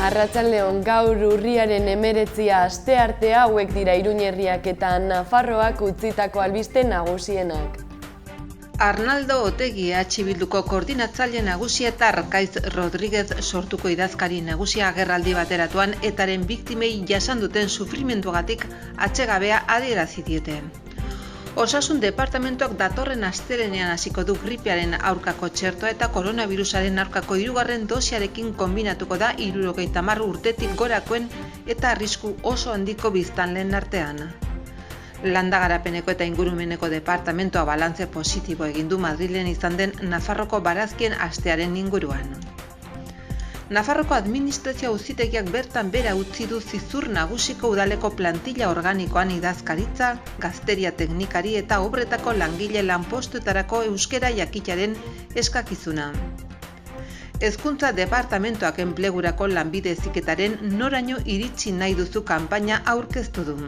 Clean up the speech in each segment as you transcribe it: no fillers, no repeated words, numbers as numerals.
Arratsaldeon, gaur urriaren 19 asteartea hauek dira Iruñerriak eta Nafarroak utzitako albiste nagusienak. Arnaldo Otegi EH Bilduko koordinatzaile nagusia eta Arkaiz Rodríguez sortuko idazkari nagusia agerraldi bateratuan etaren biktimei jasan duten sufrimenduagatik atsegabea adierazi diete. Osasun departamentuak datorren astelehenean hasiko du gripearen aurkako txertoa eta koronavirusaren aurkako 3. dosiarekin konbinatuko da 70 urtetik gorakoen eta arrisku oso handiko biztanleen artean. Landa Garapeneko eta Ingurumeneko departamentoa balantze positibo egin du Madrilen izan den Nafarroko barazkien astearen inguruan. Nafarroko administrazio auzitegiak bertan bera utzi du Zizur nagusiko udaleko plantilla organikoan idazkaritza, gazteria teknikari eta obretako langile lanpostuetarako euskera jakitaren eskakizuna. Hezkuntza departamentoak enplegurako lanbide heziketaren noraino iritsi nahi duzu kanpaina aurkeztu du.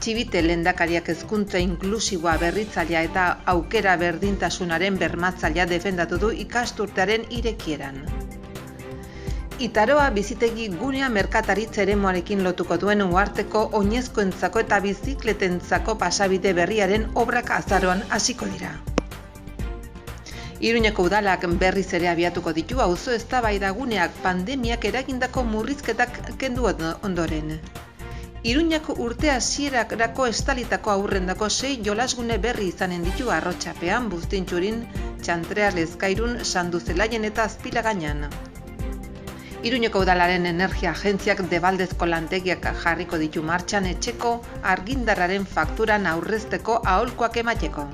Txibite lehendakariak hezkuntza inklusiboa berritzailea eta aukera berdintasunaren bermatzailea defendatu du ikasturtearen irekieran. Itaroa bizitegi gunea merkataritza eremuarekin lotuko duen uharteko oinezkoentzako eta bizikletentzako pasabide berriaren obrak azaroan hasiko dira. Iruñeko udalak berriz ere abiatuko ditu auzo eztabaidaguneak pandemiak eragindako murrizketak kendu ondoren. Iruñako urte hasierarako estalitako aurrendako 6 jolasgune berri izanen ditu Arrotxapean, Buztintxurin, Txantreaz Lezkairun, Sanduzelaien eta Azpilagainan. Iruñeko udalaren energia agentziak Debaldezko lantegiak jarriko ditu martxan etxeko argindarraren fakturan aurrezteko aholkuak emateko.